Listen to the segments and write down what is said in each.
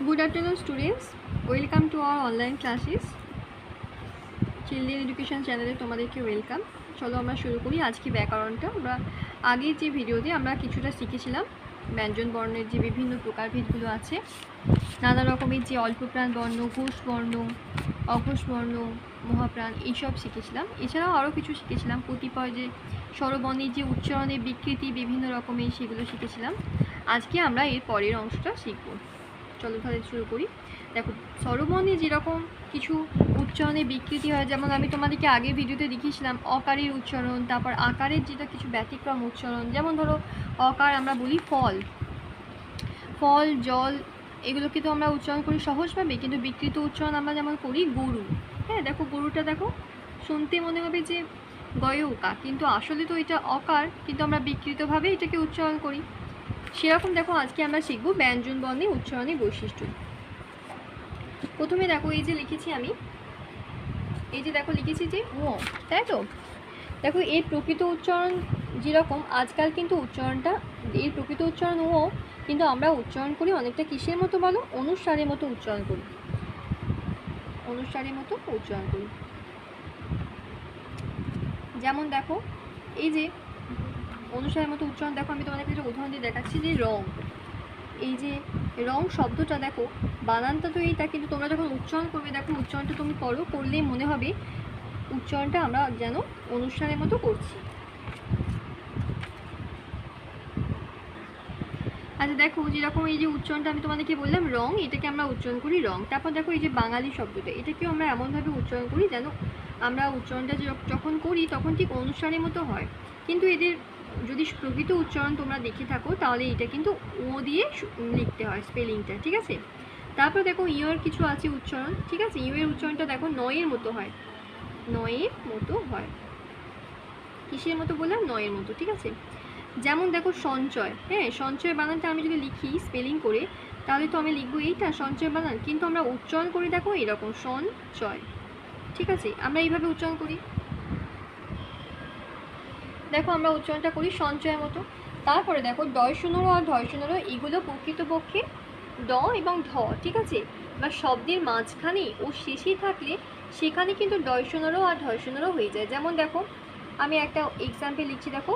Good afternoon students, welcome to our online classes. Children education চ্যানেলে তোমাদেরকে welcome. চলো আমরা শুরু করি আজকে ব্যাকরণটা। আমরা আগের যে ভিডিওতে আমরা কিছুটা শিখেছিলাম ব্যঞ্জন বর্ণের যে বিভিন্ন প্রকারভেদগুলো আছে, নানা রকমের যে অল্পপ্রাণ বর্ণ, ঘোষ বর্ণ, অঘোষ বর্ণ, মহাপ্রাণ এইসব শিখেছিলাম। এছাড়াও আরও কিছু শিখেছিলাম, কতিপয় যে স্বরবর্ণের যে উচ্চারণের বিকৃতি বিভিন্ন রকমের সেগুলো শিখেছিলাম। আজকে আমরা এর পরের অংশটা শিখব। চলো তাহলে শুরু করি। দেখো, স্বরবর্ণে যেরকম কিছু উচ্চারণে বিকৃতি হয়, যেমন আমি তোমাদেরকে আগের ভিডিওতে দেখিয়েছিলাম অকারের উচ্চারণ, তারপর আকারের যেটা কিছু ব্যতিক্রম উচ্চারণ, যেমন ধরো অকার আমরা বলি ফল, ফল, জল, এগুলোকে তো আমরা উচ্চারণ করি সহজভাবে, কিন্তু বিকৃত উচ্চারণ আমরা যেমন করি গরু। হ্যাঁ, দেখো গরুটা দেখো শুনতে মনে হবে যে গয়ৌকা, কিন্তু আসলে তো এটা অকার, কিন্তু আমরা বিকৃতভাবে এটাকে উচ্চারণ করি। সেরকম দেখো আজকে আমরা শিখব ব্যঞ্জন বর্ণের উচ্চারণের বৈশিষ্ট্য। প্রথমে দেখো এই যে লিখেছি আমি, এই যে দেখো লিখেছি যে ও, তাই তো? দেখো এর প্রকৃত উচ্চারণ যেরকম, আজকাল কিন্তু উচ্চারণটা, এর প্রকৃত উচ্চারণ ও, কিন্তু আমরা উচ্চারণ করি অনেকটা কিসের মতো বলো? অনুস্বারের মতো উচ্চারণ করি, অনুস্বারের মতো উচ্চারণ করি। যেমন দেখো এই যে অনুসারের মতো উচ্চারণ, দেখো আমি তোমাদের একটা উদাহরণ দিয়ে দেখাচ্ছি যে রং। এই যে রং শব্দটা দেখো বানানটা তো এইটা, কিন্তু তোমরা যখন উচ্চারণ করবে দেখো উচ্চারণটা তুমি করলেই মনে হবে উচ্চারণটা আমরা যেন অনুসারের মতো করছি। আচ্ছা দেখো, যেরকম এই যে উচ্চারণটা আমি তোমাদেরকে বললাম রং, এটাকে আমরা উচ্চারণ করি রং। তারপর দেখো এই যে বাঙালি শব্দটা, এটাকেও আমরা এমনভাবে উচ্চারণ করি যেন আমরা উচ্চারণটা যখন করি তখন ঠিক অনুসারের মতো হয়। কিন্তু এদের যদি প্রকৃত উচ্চারণ তোমরা দেখে থাকো তাহলে এটা কিন্তু ও দিয়ে লিখতে হয় স্পেলিংটা, ঠিক আছে? তারপর দেখো ইয়ের কিছু আছে উচ্চারণ, ঠিক আছে? ইয়ের উচ্চারণটা দেখো নয়ের মতো হয়, নয়ের মতো হয়। কিসের মতো বললাম? নয়ের মতো, ঠিক আছে? যেমন দেখো সঞ্চয়, হ্যাঁ, সঞ্চয় বানানটা আমি যদি লিখি স্পেলিং করে তাহলে তো আমি লিখবো এইটা সঞ্চয় বানান, কিন্তু আমরা উচ্চারণ করি দেখো এরকম সঞ্চয়, ঠিক আছে? আমরা এইভাবে উচ্চারণ করি, দেখো আমরা উচ্চারণটা করি সঞ্চয়ের মতো। তারপরে দেখো ডয় শূন্যরো আর ধয় শূন্যরো, এগুলো প্রকৃতপক্ষে ড এবং ধ, ঠিক আছে? বা শব্দের মাঝখানে ও শেষে থাকলে সেখানে কিন্তু ডয় শূন্যরো আর ধয় শূন্যরো হয়ে যায়। যেমন দেখো আমি একটা এক্সাম্পল লিখছি, দেখো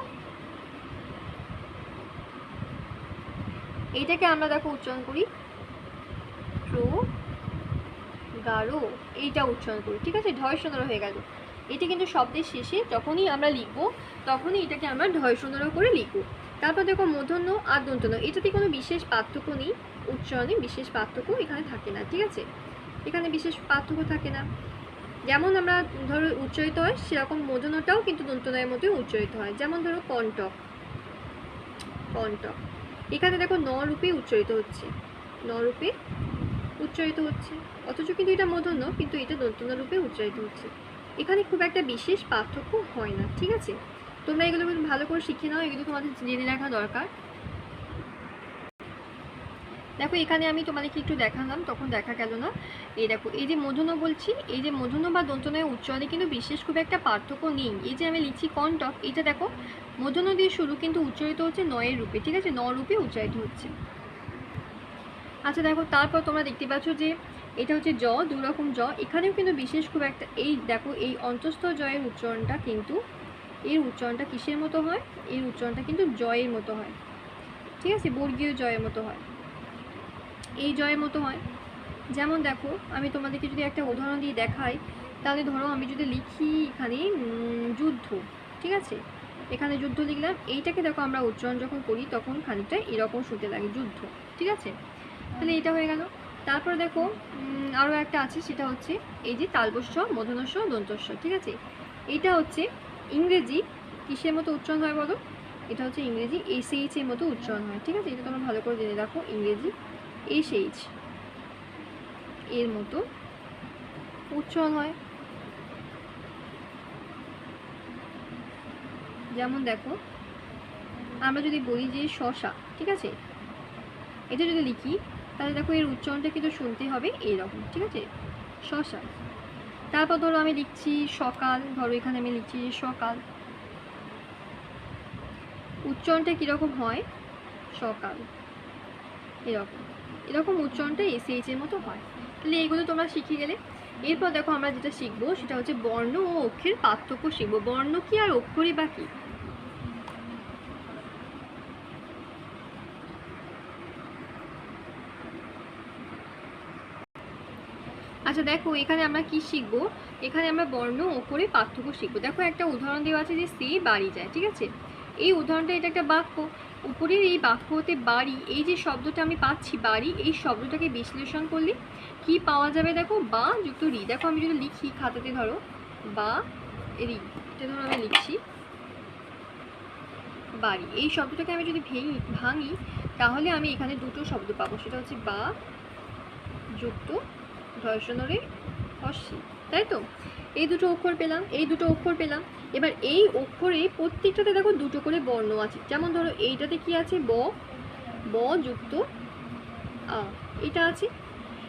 এইটাকে আমরা দেখো উচ্চারণ করি গারো, এইটা উচ্চারণ করি, ঠিক আছে? ধয় শূন্যরো হয়ে গেল। এটা কিন্তু শব্দের শেষে যখনই আমরা লিখবো তখনই এটাকে আমরা ধয় শূন্যরো করে লিখবো। তারপর দেখো মূর্ধন্য আর দন্তন্য, এটাতে কোনো বিশেষ পার্থক্য নেই, উচ্চারণে বিশেষ পার্থক্য এখানে থাকে না, ঠিক আছে? এখানে বিশেষ পার্থক্য থাকে না। যেমন আমরা ধরো উচ্চারিত হয় সেরকম মূর্ধন্যটাও কিন্তু দন্তনয়ের মতোই উচ্চারিত হয়। যেমন ধরো কণ্টক, কণ্টক, এখানে দেখো ন রূপে উচ্চারিত হচ্ছে, ন রূপে উচ্চারিত হচ্ছে, অথচ কিন্তু এটা মূর্ধন্য, কিন্তু এটা দন্তন্য রূপে উচ্চারিত হচ্ছে। এখানে খুব একটা বিশেষ পার্থক্য হয় না, ঠিক আছে? তোমরা এগুলো ভালো করে শিখে নাও, এগুলো তোমাদের জেনে রাখা দরকার। দেখো এখানে আমি তোমাদেরকে একটু দেখালাম, তখন দেখা গেল না। এই দেখো এই যে মূর্ধন্য বলছি, এই যে মূর্ধন্য বা দন্তনয়ের উচ্চারণে কিন্তু বিশেষ খুব একটা পার্থক্য নেই। এই যে আমি লিখছি কণ্টক, এটা দেখো মূর্ধন্য দিয়ে শুরু, কিন্তু উচ্চারিত হচ্ছে নয়ের রূপে, ঠিক আছে? ন রূপে উচ্চারিত হচ্ছে। আচ্ছা দেখো তারপর তোমরা দেখতে পাচ্ছ যে এটা হচ্ছে জ, দু রকম জ, এখানেও কিন্তু বিশেষ খুব একটা, এই দেখো এই অন্তস্থ জয়ের উচ্চারণটা কিন্তু, এর উচ্চারণটা কিসের মতো হয়? এর উচ্চারণটা কিন্তু জয়ের মতো হয়, ঠিক আছে? বর্গীয় জয়ের মতো হয়, এই জয়ের মতো হয়। যেমন দেখো আমি তোমাদেরকে যদি একটা উদাহরণ দিয়ে দেখাই, তাহলে ধরো আমি যদি লিখি এখানে যুদ্ধ, ঠিক আছে? এখানে যুদ্ধ লিখলাম, এইটাকে দেখো আমরা উচ্চারণ যখন করি তখন খানিকটা এরকম শুনতে লাগে যুদ্ধ, ঠিক আছে? তাহলে এটা হয়ে গেল। তারপর দেখো আরও একটা আছে, সেটা হচ্ছে এই যে তালবস্য, মূর্ধন্যস্ব, দন্তস্ব, ঠিক আছে? এটা হচ্ছে ইংরেজি কিসের মতো উচ্চারণ হয় বলো? এটা হচ্ছে ইংরেজি এসএইচ এর মতো উচ্চারণ হয়, ঠিক আছে? এটা তোমরা ভালো করে জেনে রাখো, ইংরেজি এসএইচ এর মতো উচ্চারণ হয়। যেমন দেখো আমরা যদি বলি যে শশা, ঠিক আছে? এটা যদি লিখি তাহলে দেখো এর উচ্চারণটা কিন্তু শুনতে হবে এইরকম, ঠিক আছে? শশা। তারপর ধরো আমি লিখছি সকাল, ধরো এখানে আমি লিখছি সকাল, উচ্চারণটা কীরকম হয়? সকাল, এরকম। এরকম উচ্চারণটা SH এর মতো হয়। তাহলে এইগুলো তোমরা শিখে গেলে। এরপর দেখো আমরা যেটা শিখবো সেটা হচ্ছে বর্ণ ও অক্ষরের পার্থক্য শিখবো। বর্ণ কি আর অক্ষরই বা কি? আচ্ছা দেখো এখানে আমরা কি শিখবো, এখানে আমরা বর্ণ ও অক্ষরের পার্থক্য শিখবো। দেখো একটা উদাহরণ দেওয়া আছে যে সে বাড়ি যায়, ঠিক আছে। এই উদাহরণটা এটা একটা বাক্য, উপরের এই বাক্য হতে বাড়ি, এই যে শব্দটা আমি পাচ্ছি বাড়ি, এই শব্দটাকে বিশ্লেষণ করলে কি পাওয়া যাবে দেখো, বা যুক্ত রি। দেখো আমি যদি লিখি খাতাতে, ধরো বা রি, এটা ধরো আমি লিখছি বাড়ি, এই শব্দটাকে আমি যদি ভাঙি তাহলে আমি এখানে দুটো শব্দ পাবো, সেটা হচ্ছে বা যুক্ত ধর্ষণরে হস্যি, তাই তো। এই দুটো অক্ষর পেলাম, এই দুটো অক্ষর পেলাম। এবার এই অক্ষরে প্রত্যেকটাতে দেখো দুটো করে বর্ণ আছে। যেমন ধরো এইটাতে কি আছে, ব, ব যুক্ত আ, এটা আছে।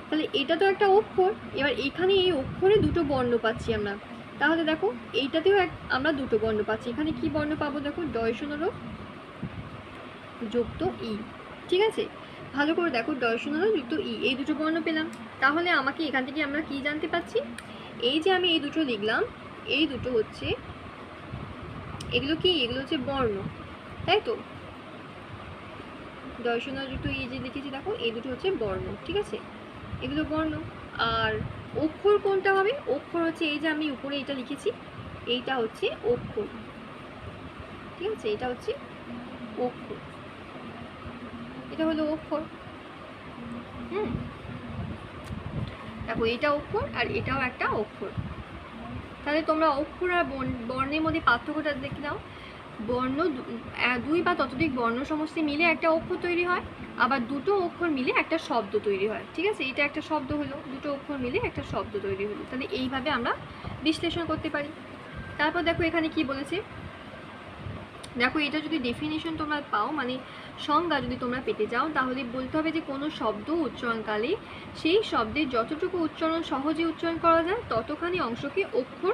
তাহলে এটা তো একটা অক্ষর। এবার এখানে এই অক্ষরে দুটো বর্ণ পাচ্ছি আমরা। তাহলে দেখো এইটাতেও আমরা দুটো বর্ণ পাচ্ছি। এখানে কি বর্ণ পাবো দেখো, ডয়সনর যুক্ত ই, ঠিক আছে। ভালো করে দেখো, ডয়সনর যুক্ত ই, এই দুটো বর্ণ পেলাম। তাহলে আমাকে এখান থেকে আমরা কি জানতে পাচ্ছি, এই যে আমি এই দুটো লিখলাম, এই দুটো হচ্ছে, এগুলো কি, এগুলো হচ্ছে বর্ণ, তাই তো। ডয়সনর যুক্ত ই যে লিখেছি দেখো, এই দুটো হচ্ছে বর্ণ, ঠিক আছে, এগুলো বর্ণ। আর অক্ষর কোনটা হবে, অক্ষর হচ্ছে এই যে আমি উপরে এটা লিখেছি, এইটা হচ্ছে অক্ষর, ঠিক আছে, এটা হচ্ছে অক্ষর, এটা হলো অক্ষর। দেখো এটা অক্ষর আর এটাও একটা অক্ষর। তাহলে তোমরা অক্ষর আর বর্ণের মধ্যে পার্থক্যটা দেখে নাও। বর্ণ দুই বা ততোধিক বর্ণ সমষ্টি মিলে একটা অক্ষর তৈরি হয়, আবার দুটো অক্ষর মিলে একটা শব্দ তৈরি হয়, ঠিক আছে। এটা একটা শব্দ হলো, দুটো অক্ষর মিলে একটা শব্দ তৈরি হলো। তাহলে এইভাবে আমরা বিশ্লেষণ করতে পারি। তারপর দেখো এখানে কি বলেছে, দেখো এটা যদি ডেফিনেশন তোমরা পাও, মানে সংজ্ঞা যদি তোমরা পেতে যাও, তাহলে বলতে হবে যে কোনো শব্দ উচ্চারণকালে সেই শব্দের যতটুকু উচ্চারণ সহজে উচ্চারণ করা যায় ততখানি অংশকে অক্ষর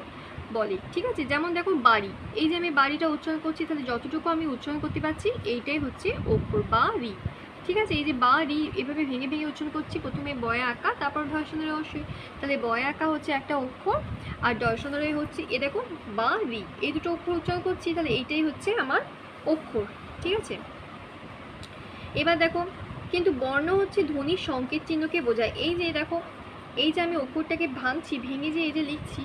বলে, ঠিক আছে। যেমন দেখো বাড়ি, এই যে আমি বাড়িটা উচ্চারণ করছি, তাহলে যতটুকু আমি উচ্চারণ করতে পারছি এইটাই হচ্ছে অক্ষর বা রি, ঠিক আছে। এই যে বা রি এভাবে ভেঙে ভেঙে উচ্চারণ করছি, প্রথমে বয়া আঁকা তারপর ধর্ষণের অবশ্যই, তাহলে বয়া আঁকা হচ্ছে একটা অক্ষর আর দর্শনরে হচ্ছে এ দেখো বা রি, এই দুটো অক্ষর উচ্চারণ করছি, তাহলে এইটাই হচ্ছে আমার অক্ষর, ঠিক আছে। এবার দেখো কিন্তু বর্ণ হচ্ছে ধ্বনির সংকেত চিহ্নকে বোঝায়। এই যে দেখো, এই যে আমি অক্ষরটাকে ভাঙছি, ভেঙে যে এই যে লিখছি,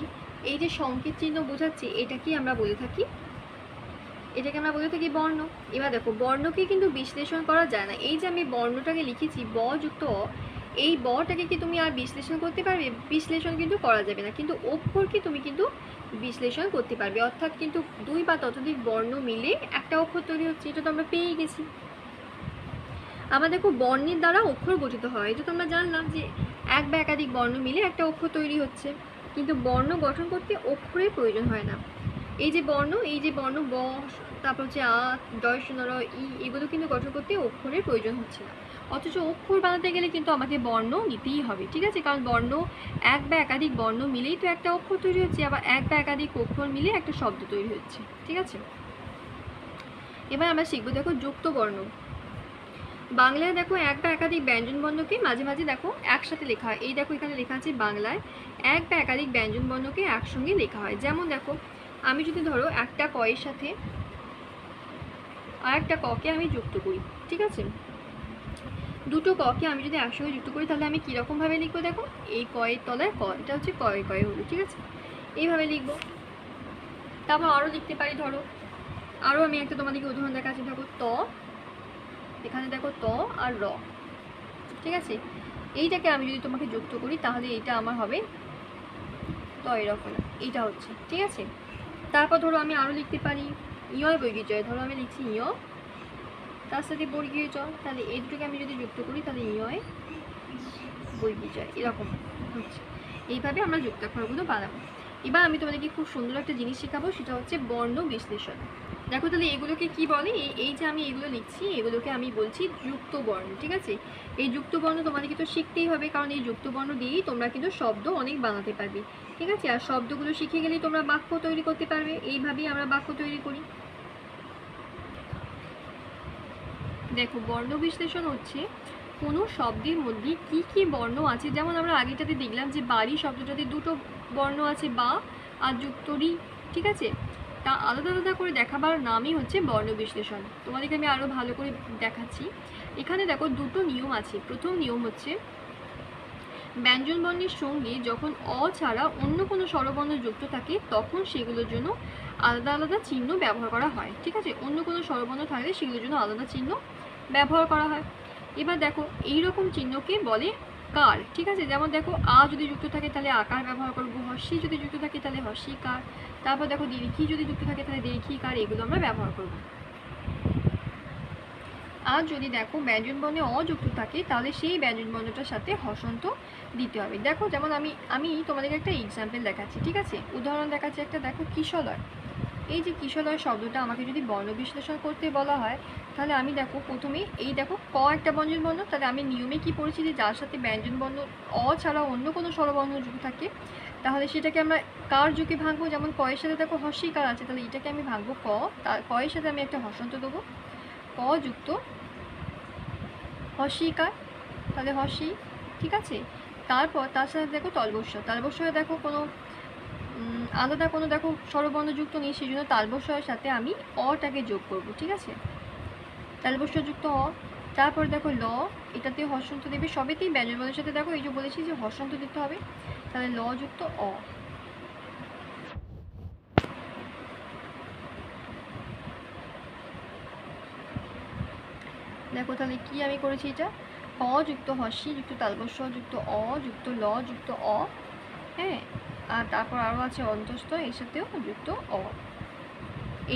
এই যে সংকেত চিহ্ন বোঝাচ্ছি, এটা কি আমরা বলে থাকি, এটাকে আমরা বলে থাকি বর্ণ। এবার দেখো বর্ণকে কিন্তু বিশ্লেষণ করা যায় না। এই যে আমি বর্ণটাকে লিখেছি ব যুক্ত অ, এই বটাকে কি তুমি আর বিশ্লেষণ করতে পারবে, বিশ্লেষণ কিন্তু করা যাবে না। কিন্তু অক্ষরকে তুমি কিন্তু বিশ্লেষণ করতে পারবে, অর্থাৎ কিন্তু দুই বা ততোধিক বর্ণ মিলে একটা অক্ষর তৈরি হচ্ছে, এটা তো আমরা পেয়ে গেছি। আবার দেখো বর্ণের দ্বারা অক্ষর গঠিত হয়, এটা তো আমরা জানলাম যে এক বা একাধিক বর্ণ মিলে একটা অক্ষর তৈরি হচ্ছে, কিন্তু বর্ণ গঠন করতে অক্ষরের প্রয়োজন হয় না। এই যে বর্ণ, এই যে বর্ণ ব, তারপর হচ্ছে আ, দর্শনর ই, এগুলো কিন্তু গঠন করতে অক্ষরের প্রয়োজন হচ্ছে না। অথচ অক্ষর বানাতে গেলে কিন্তু আমাকে বর্ণ নিতেই হবে, ঠিক আছে, কারণ বর্ণ এক বা একাধিক বর্ণ মিলেই তো একটা অক্ষর তৈরি হচ্ছে, আবার এক বা একাধিক অক্ষর মিলে একটা শব্দ তৈরি হচ্ছে, ঠিক আছে। এবার আমরা শিখবো দেখো যুক্ত বর্ণ। বাংলায় দেখো এক বা একাধিক ব্যঞ্জন বর্ণকে মাঝে মাঝে দেখো একসাথে লেখা হয়। এই দেখো এখানে লেখা আছে বাংলায় এক বা একাধিক ব্যঞ্জন বর্ণকে একসঙ্গে লেখা হয়। যেমন দেখো আমি যদি ধরো একটা কয়ের সাথে আর একটা ককে আমি যুক্ত করি, ঠিক আছে, দুটো ককে আমি যদি একসঙ্গে যুক্ত করি তাহলে আমি কীরকমভাবে লিখবো দেখো, এই কয়ের তলায় ক, এটা হচ্ছে কয়ে কয়ে হলো, ঠিক আছে, এইভাবে লিখবো। তারপর আরও লিখতে পারি, ধরো আরও আমি একটা তোমাদেরকে উদাহরণ দেখাচ্ছি, দেখো ত, এখানে দেখো ত আর র, ঠিক আছে, এইটাকে আমি যদি তোমাকে যুক্ত করি তাহলে এইটা আমার হবে ত, এরকম এইটা হচ্ছে, ঠিক আছে। তারপর ধরো আমি আরও লিখতে পারি ইয় বর্গীয়, ধরো আমি লিখছি ইয় তার সাথে বর্গীয় চ, তাহলে এই দুটোকে আমি যদি যুক্ত করি তাহলে ইয় বর্গীয়, এরকম হচ্ছে। এইভাবে আমরা যুক্তাক্ষরগুলো বানাবো। এবার আমি তোমাদেরকে খুব সুন্দর একটা জিনিস শেখাবো, সেটা হচ্ছে বর্ণ বিশ্লেষণ। দেখো তাহলে এগুলোকে কি বলে, এই যে আমি এগুলো লিখছি এগুলোকে আমি বলছি যুক্ত বর্ণ, ঠিক আছে। এই যুক্ত বর্ণ তোমাদেরকে তো শিখতেই হবে, কারণ এই যুক্ত বর্ণ দিয়েই তোমরা কিন্তু শব্দ অনেক বানাতে পারবে, ঠিক আছে। আর শব্দগুলো শিখে গেলেই তোমরা বাক্য তৈরি করতে পারবে। এইভাবেই আমরা বাক্য তৈরি করি। দেখো বর্ণ বিশ্লেষণ হচ্ছে কোনো শব্দের মধ্যে কি কি বর্ণ আছে, যেমন আমরা আগেটাতে দেখলাম যে বাড়ি শব্দটাতে দুটো বর্ণ আছে বা আর যুক্ত রি, ঠিক আছে, তা আলাদা আলাদা করে দেখাবার নামই হচ্ছে বর্ণ বিশ্লেষণ। তোমাদেরকে আমি আরও ভালো করে দেখাচ্ছি। এখানে দেখো দুটো নিয়ম আছে। প্রথম নিয়ম হচ্ছে ব্যঞ্জন বর্ণের সঙ্গে যখন অ ছাড়া অন্য কোনো স্বরবর্ণ যুক্ত থাকে তখন সেগুলোর জন্য আলাদা আলাদা চিহ্ন ব্যবহার করা হয়, ঠিক আছে, অন্য কোনো স্বরবর্ণ থাকলে সেগুলোর জন্য আলাদা চিহ্ন ব্যবহার করা হয়। এবার দেখো এই রকম চিহ্নকে বলে কার, ঠিক আছে, যেমন দেখো আ যদি যুক্ত থাকে তাহলে আকার ব্যবহার করবো, হর্ষি যদি যুক্ত থাকে তাহলে হর্ষি কার, তারপর দেখো দীর্ঘি যদি যুক্ত থাকে তাহলে দীর্ঘি কার, এগুলো আমরা ব্যবহার করবো। আর যদি দেখো ব্যঞ্জন বর্ণে অযুক্ত থাকে তাহলে সেই ব্যঞ্জন বর্ণটার সাথে হসন্ত দিতে হবে। দেখো যেমন আমি তোমাদেরকে একটা এক্সাম্পল দেখাচ্ছি, ঠিক আছে, উদাহরণ দেখাচ্ছি একটা। দেখো কিশলয়, এই যে কিশলয় শব্দটা আমাকে যদি বর্ণ বিশ্লেষণ করতে বলা হয় তাহলে আমি দেখো প্রথমে এই দেখো ক একটা ব্যঞ্জন বর্ণ, তাহলে আমি নিয়মে কি পড়েছি যে যার সাথে ব্যঞ্জন বর্ণ অ ছাড়া অন্য কোনো স্বরবর্ণ যুক্ত থাকে তাহলে সেটাকে আমরা কার যুগে ভাঙবো। যেমন ক এর সাথে দেখো হর্ষি কার আছে, তাহলে এটাকে আমি ভাঙবো ক, ক এর সাথে আমি একটা হসন্ত দেবো, ক যুক্ত হর্ষিকার, তাহলে হর্ষি, ঠিক আছে। তারপর তার সাথে দেখো তালবস্য, তালবস্যে দেখো কোনো আলাদা কোনো দেখো স্বরবর্ণ যুক্ত নেই, সেই জন্য তালবস্যের সাথে আমি অটাকে যোগ করব, ঠিক আছে, তালবস্য যুক্ত অ। তারপর দেখো ল, এটাতে হর্ষন্ত দেবে, সবেতেই ব্যঞ্জনবর্ণের সাথে দেখো এই যে বলেছি যে হর্ষন্ত দিতে হবে, তাহলে ল যুক্ত অ। দেখো তাহলে কি আমি করেছি, এটা ক যুক্ত হর্ষি যুক্ত তালবস্য যুক্ত অ যুক্ত ল যুক্ত অ, হ্যাঁ, আর তারপর আরও আছে অন্তস্থ, এর সাথেও যুক্ত অ,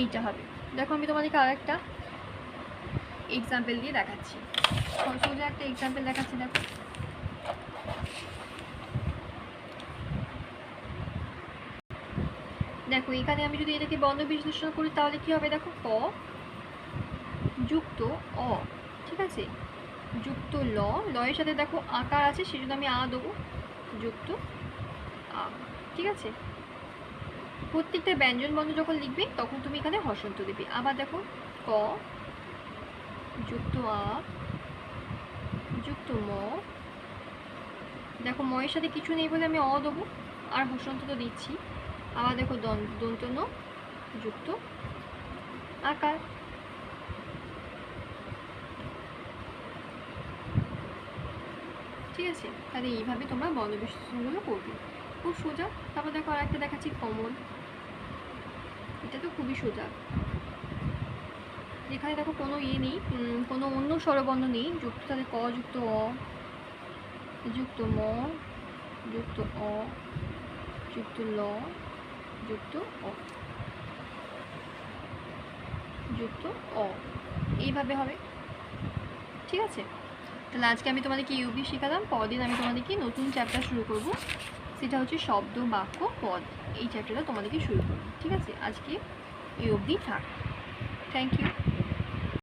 এইটা হবে। দেখো আমি তোমাদেরকে আর একটা এক্সাম্পল দিয়ে দেখাচ্ছি, সোজা একটা এক্সাম্পল দেখাচ্ছি। দেখো দেখো এখানে আমি যদি এটাকে বর্ণ বিশ্লেষণ করি তাহলে কি হবে, দেখো ক যুক্ত অ, ঠিক আছে, যুক্ত ল, লয়ের সাথে দেখো আকার আছে সেজন্য আমি আ দেবো, যুক্ত আ, ঠিক আছে। প্রত্যেকটা ব্যঞ্জন বর্ণ যখন লিখবে তখন তুমি এখানে হসন্ত দেবে। আবার দেখো ক যুক্ত আ যুক্ত ম, দেখো ময়ের সাথে কিছু নেই বলে আমি অ দেবো আর হসন্ত তো দিচ্ছি। আবার দেখো দন্ত ন যুক্ত আকার, ঠিক আছে। তাহলে এইভাবে তোমরা বর্ণ বিশ্লেষণগুলো করবে, খুব সোজা। তারপর দেখো আর একটা দেখাচ্ছি কমন, এটা তো খুবই সোজা। এখানে দেখো কোনো ইয়ে নেই, কোনো অন্য স্বরবর্ণ নেই যুক্ত, তাহলে ক যুক্ত অ যুক্ত ম যুক্ত অ যুক্ত ল যুক্ত অ যুক্ত অ, এইভাবে হবে, ঠিক আছে। তাহলে আজকে আমি তোমাদেরকে ইউবি শেখালাম, পরদিন আমি তোমাদেরকে নতুন চ্যাপ্টার শুরু করব, সেটা হচ্ছে শব্দ বাক্য পদ, এই চ্যাপ্টারটা তোমাদেরকে শুরু করবো, ঠিক আছে। আজকে এই অবধি থাক, থ্যাংক ইউ।